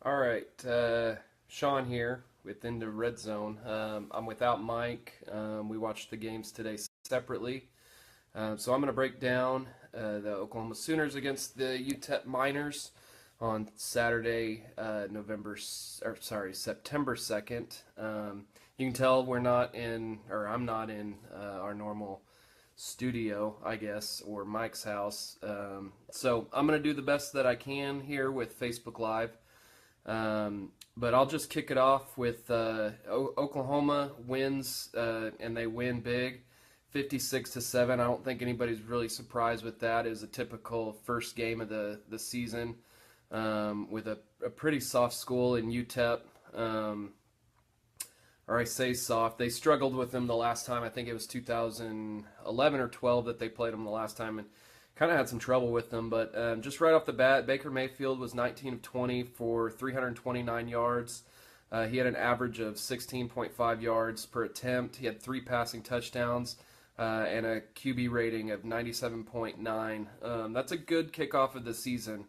All right, Shaun here within the red zone. I'm without Mike. We watched the games today separately, so I'm going to break down the Oklahoma Sooners against the UTEP Miners on Saturday, September 2nd. You can tell we're not in, or I'm not in our normal studio, I guess, or Mike's house. So I'm going to do the best that I can here with Facebook Live. But I'll just kick it off with Oklahoma wins, and they win big, 56-7. I don't think anybody's really surprised with that. It was a typical first game of the season with a pretty soft school in UTEP. Or I say soft. They struggled with them the last time. I think it was 2011 or 12 that they played them the last time, and kind of had some trouble with them. But just right off the bat, Baker Mayfield was 19 of 20 for 329 yards. He had an average of 16.5 yards per attempt. He had 3 passing touchdowns and a QB rating of 97.9. That's a good kickoff of the season.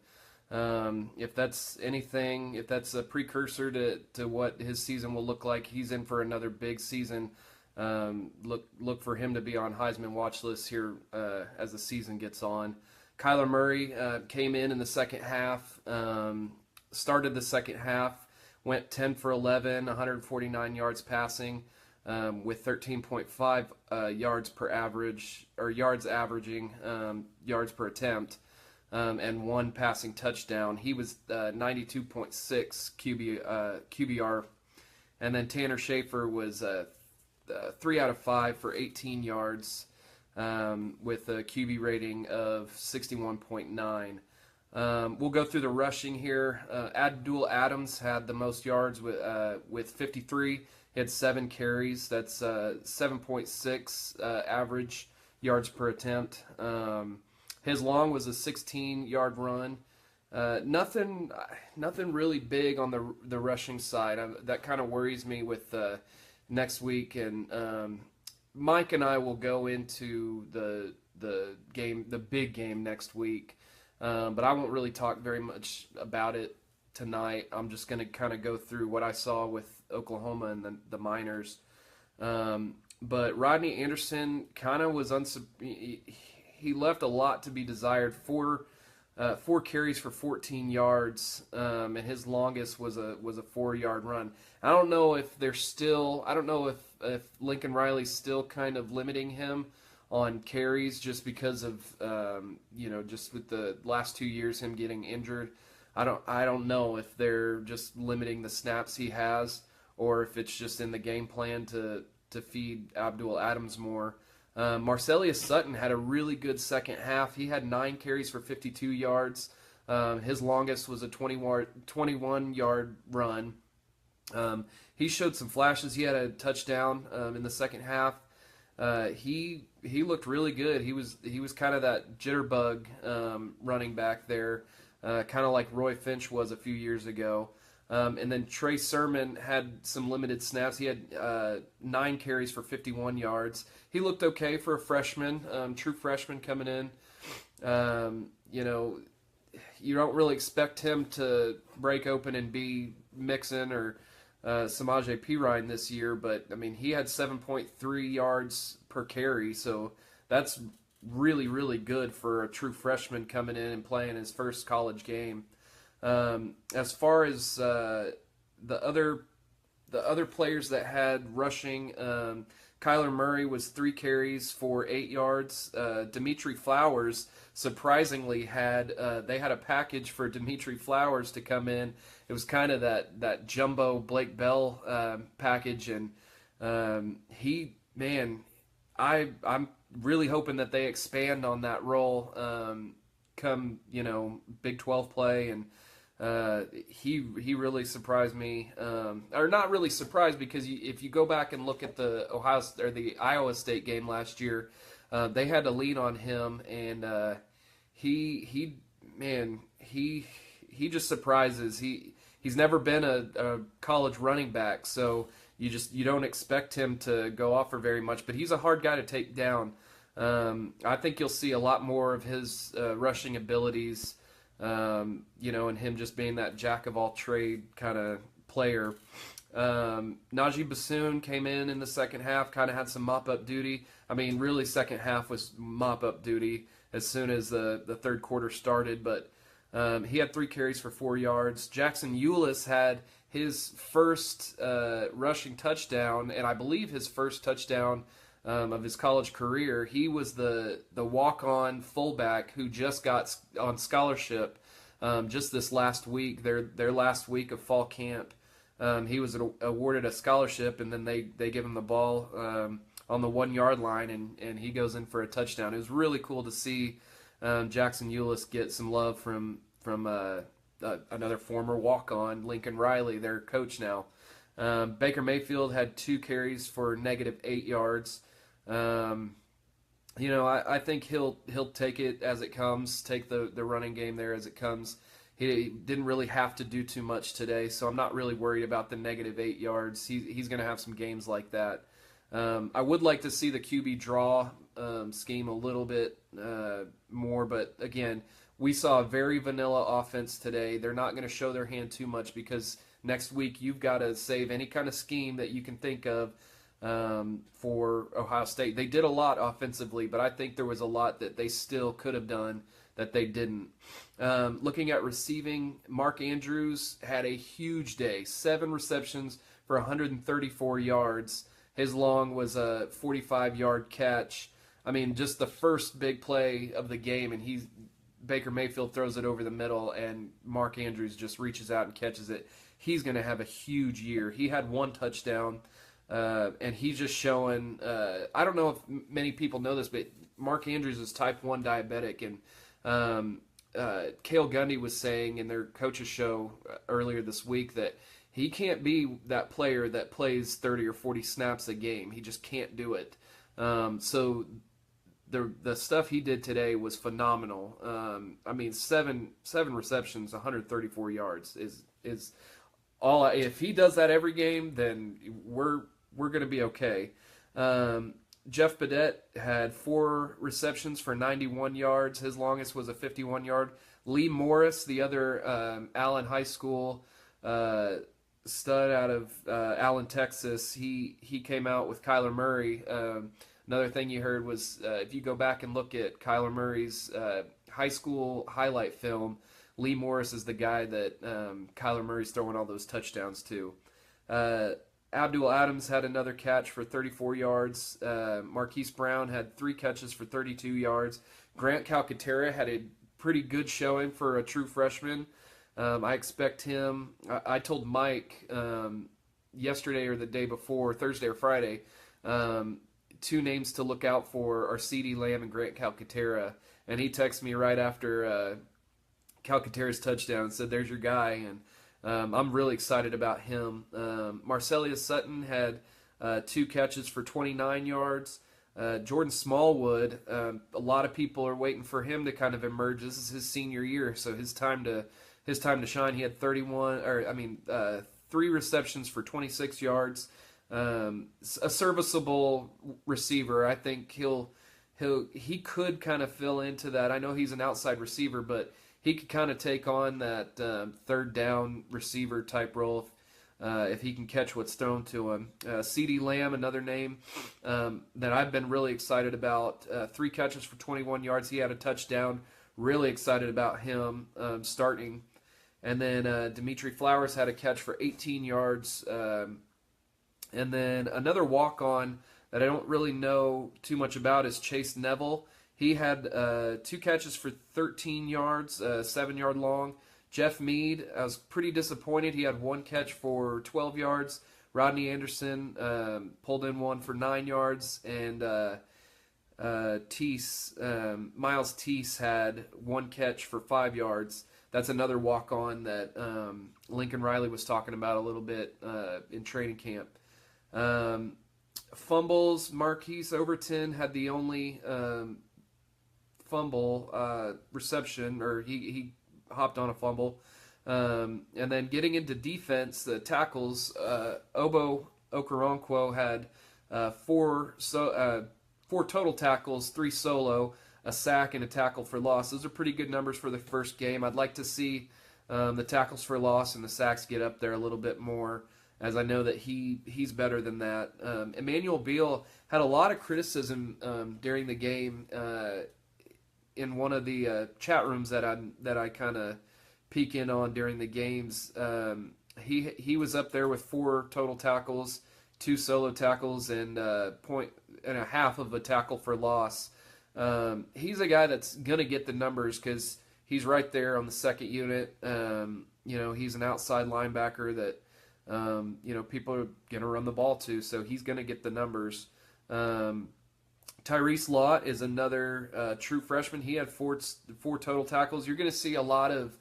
If that's anything, if that's a precursor to what his season will look like, he's in for another big season. Look for him to be on Heisman watch list here as the season gets on. Kyler Murray came in the second half, started the second half, went 10 for 11, 149 yards passing, with 13.5 yards per average, or yards averaging, yards per attempt, and 1 passing touchdown. He was 92.6 QBR, and then Tanner Schaefer was 3 out of 5 for 18 yards, with a QB rating of 61.9. We'll go through the rushing here. Abdul Adams had the most yards with 53. He had 7 carries. That's 7.6 average yards per attempt. His long was a 16-yard run. Nothing really big on the rushing side. That kind of worries me with next week, and Mike and I will go into the big game next week, but I won't really talk very much about it tonight. I'm just going to kind of go through what I saw with Oklahoma and the Miners. But Rodney Anderson kind of was he left a lot to be desired. 4 carries for 14 yards, and his longest was a 4-yard run. I don't know if if Lincoln Riley's still kind of limiting him on carries just because of just with the last 2 years him getting injured. I don't know if they're just limiting the snaps he has, or if it's just in the game plan to feed Abdul Adams more. Marcelius Sutton had a really good second half. He had 9 carries for 52 yards. His longest was a 21-yard run. He showed some flashes. He had a touchdown in the second half. He looked really good. He was kind of that jitterbug running back there, kind of like Roy Finch was a few years ago. And then Trey Sermon had some limited snaps. He had 9 carries for 51 yards. He looked okay for a freshman, true freshman coming in. You don't really expect him to break open and be Mixon or Samaje Perine this year, but I mean, he had 7.3 yards per carry, so that's really, really good for a true freshman coming in and playing his first college game. As far as the other players that had rushing, Kyler Murray was 3 carries for 8 yards. Dimitri Flowers surprisingly had a package for Dimitri Flowers to come in. It was kind of that jumbo Blake Bell package, and I'm really hoping that they expand on that role come Big 12 play, and he really surprised me, or not really surprised, because if you go back and look at the Iowa State game last year, they had to lean on him, and he just surprises. He's never been a college running back, so you don't expect him to go off for very much, but he's a hard guy to take down. I think you'll see a lot more of his rushing abilities And him just being that jack of all trade kind of player. Najee Bassoon came in the second half, kind of had some mop-up duty. I mean, really, second half was mop-up duty as soon as the third quarter started, but he had 3 carries for 4 yards. Jackson Eulis had his first rushing touchdown, and I believe his first touchdown of his college career. He was the walk-on fullback who just got on scholarship just this last week, their last week of fall camp. He was awarded a scholarship, and then they give him the ball on the 1-yard line, and he goes in for a touchdown. It was really cool to see Jackson Eulis get some love from another former walk-on, Lincoln Riley, their coach now. Baker Mayfield had 2 carries for -8 yards. I think he'll take it as it comes, take the running game there as it comes. He didn't really have to do too much today, so I'm not really worried about the -8 yards. He's going to have some games like that. I would like to see the QB draw scheme a little bit more, but again, we saw a very vanilla offense today. They're not going to show their hand too much because next week you've got to save any kind of scheme that you can think of for Ohio State. They did a lot offensively, but I think there was a lot that they still could have done that they didn't. Looking at receiving, Mark Andrews had a huge day. 7 receptions for 134 yards. His long was a 45-yard catch. I mean, just the first big play of the game, and Baker Mayfield throws it over the middle, and Mark Andrews just reaches out and catches it. He's going to have a huge year. He had 1 touchdown, and he's just showing. I don't know if many people know this, but Mark Andrews is type 1 diabetic, and Cale Gundy was saying in their coaches show earlier this week that he can't be that player that plays 30 or 40 snaps a game. He just can't do it. So the stuff he did today was phenomenal. I mean, seven receptions, 134 yards is all. If he does that every game, then we're going to be okay. Jeff Badette had 4 receptions for 91 yards. His longest was a 51-yard. Lee Morris, the other Allen High School stud out of Allen, Texas, he came out with Kyler Murray. Another thing you heard was if you go back and look at Kyler Murray's high school highlight film, Lee Morris is the guy that Kyler Murray's throwing all those touchdowns to. Abdul Adams had another catch for 34 yards. Marquise Brown had 3 catches for 32 yards. Grant Calcaterra had a pretty good showing for a true freshman. I expect him. I told Mike yesterday or the day before, Thursday or Friday, 2 names to look out for are CeeDee Lamb and Grant Calcaterra. And he texted me right after Calcaterra's touchdown and said, "There's your guy." And I'm really excited about him. Marcellus Sutton had 2 catches for 29 yards. Jordan Smallwood, a lot of people are waiting for him to kind of emerge. This is his senior year, so his time to shine. He had 3 receptions for 26 yards. A serviceable receiver. I think he could kind of fill into that. I know he's an outside receiver, but he could kind of take on that third down receiver type role if he can catch what's thrown to him. CeeDee Lamb, another name that I've been really excited about. 3 catches for 21 yards. He had a touchdown. Really excited about him starting. And then Dimitri Flowers had a catch for 18 yards. And then another walk-on that I don't really know too much about is Chase Neville. He had 2 catches for 13 yards, 7-yard long. Jeff Mead, I was pretty disappointed. He had 1 catch for 12 yards. Rodney Anderson pulled in 1 for 9 yards. And Miles Teese had 1 catch for 5 yards. That's another walk-on that Lincoln Riley was talking about a little bit in training camp. Fumbles, Marquise Overton had the only fumble reception, or he hopped on a fumble. And then getting into defense, the tackles, Obo Okoronkwo had 4 total tackles, 3 solo. a sack and a tackle for loss. Those are pretty good numbers for the first game. I'd like to see the tackles for loss and the sacks get up there a little bit more, as I know that he's better than that. Emmanuel Beal had a lot of criticism during the game in one of the chat rooms that I kind of peek in on during the games. He was up there with 4 total tackles, 2 solo tackles, and point and a half of a tackle for loss. He's a guy that's gonna get the numbers because he's right there on the second unit. He's an outside linebacker that people are gonna run the ball to, so he's gonna get the numbers. Tyrese Lott is another true freshman. He had 4 total tackles. You're gonna see a lot of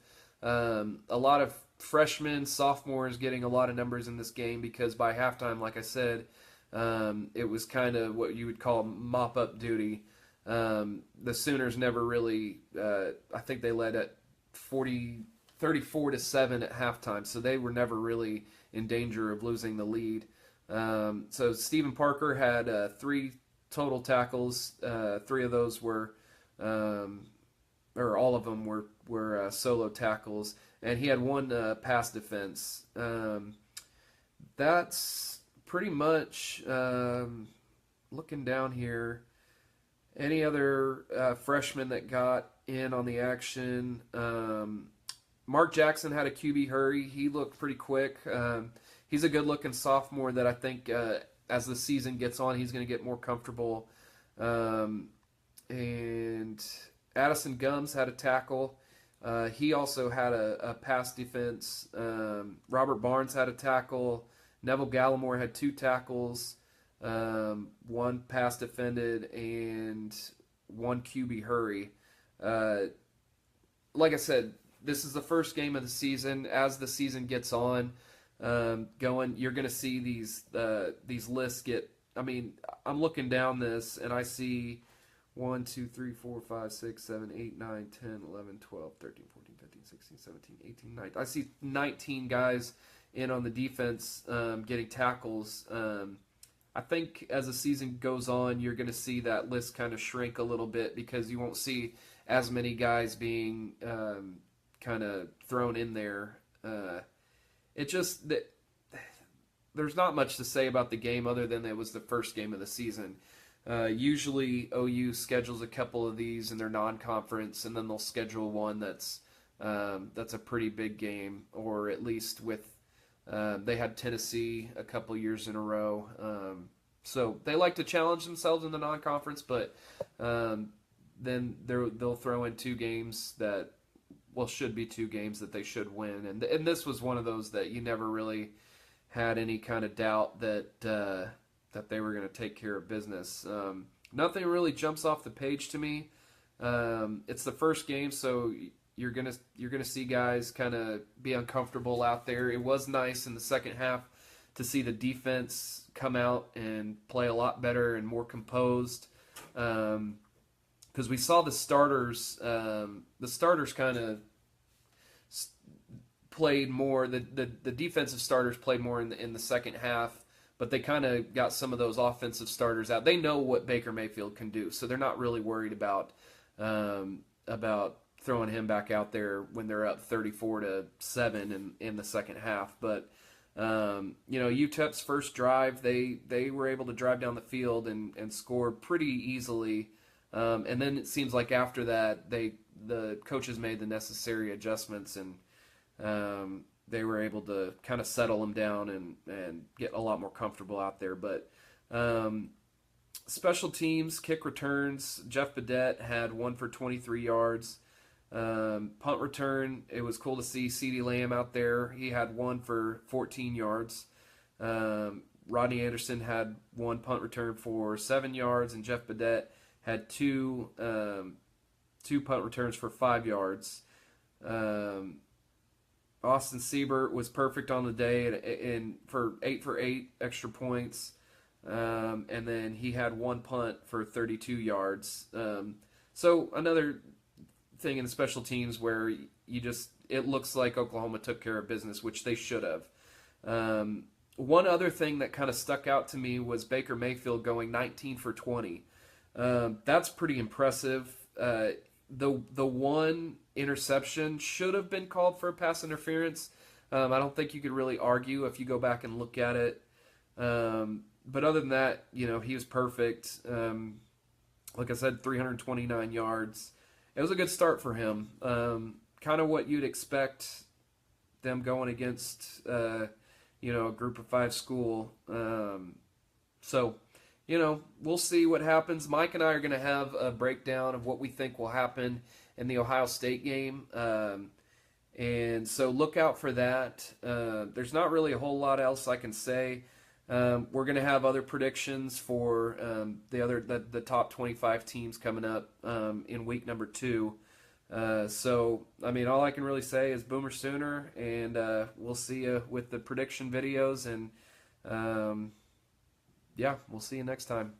freshmen, sophomores getting a lot of numbers in this game because by halftime, like I said, it was kind of what you would call mop-up duty. The Sooners never really, I think they led at 34-7 at halftime, so they were never really in danger of losing the lead. So Stephen Parker had 3 total tackles. 3 of those were, or all of them were solo tackles, and he had 1 pass defense. That's pretty much, looking down here, any other freshmen that got in on the action. Mark Jackson had a QB hurry. He looked pretty quick. He's a good-looking sophomore that I think as the season gets on, he's going to get more comfortable. And Addison Gums had a tackle. He also had a pass defense. Robert Barnes had a tackle. Neville Gallimore had 2 tackles. 1 pass defended and 1 QB hurry. Like I said, this is the first game of the season. As the season gets on, you're going to see these lists get. I mean, I'm looking down this and I see 1, 2, 3, 4, 5, 6, 7, 8, 9, 10, 11, 12, 13, 14, 15, 16, 17, 18, 19. I see 19 guys in on the defense getting tackles. I think as the season goes on, you're going to see that list kind of shrink a little bit because you won't see as many guys being kind of thrown in there. It just that there's not much to say about the game other than it was the first game of the season. Usually OU schedules a couple of these in their non-conference, and then they'll schedule one that's a pretty big game, or at least with they had Tennessee a couple years in a row. So they like to challenge themselves in the non-conference, but then they'll throw in 2 games that, should be 2 games that they should win. And this was one of those that you never really had any kind of doubt that they were going to take care of business. Nothing really jumps off the page to me. It's the first game, so you're gonna see guys kind of be uncomfortable out there. It was nice in the second half to see the defense come out and play a lot better and more composed, because we saw the starters kind of played more. The defensive starters played more in the second half, but they kind of got some of those offensive starters out. They know what Baker Mayfield can do, so they're not really worried about throwing him back out there when they're up 34-7 in the second half. But UTEP's first drive, they were able to drive down the field and score pretty easily. And then it seems like after that, the coaches made the necessary adjustments, and they were able to kind of settle them down and get a lot more comfortable out there. But special teams, kick returns, Jeff Badette had 1 for 23 yards. Punt return, it was cool to see CeeDee Lamb out there. He had 1 for 14 yards. Rodney Anderson had 1 punt return for 7 yards, and Jeff Badette had 2 punt returns for 5 yards. Austin Siebert was perfect on the day and for 8 for 8 extra points. And then he had 1 punt for 32 yards. So another thing in the special teams where it looks like Oklahoma took care of business, which they should have. One other thing that kind of stuck out to me was Baker Mayfield going 19 for 20. That's pretty impressive. the one interception should have been called for a pass interference. I don't think you could really argue if you go back and look at it. But other than that, he was perfect. Like I said, 329 yards. It was a good start for him. Kind of what you'd expect them going against, a group of 5 school. So, we'll see what happens. Mike and I are going to have a breakdown of what we think will happen in the Ohio State game. And so look out for that. There's not really a whole lot else I can say. We're going to have other predictions for the top 25 teams coming up in week number 2. So, all I can really say is Boomer Sooner, and we'll see you with the prediction videos, and we'll see you next time.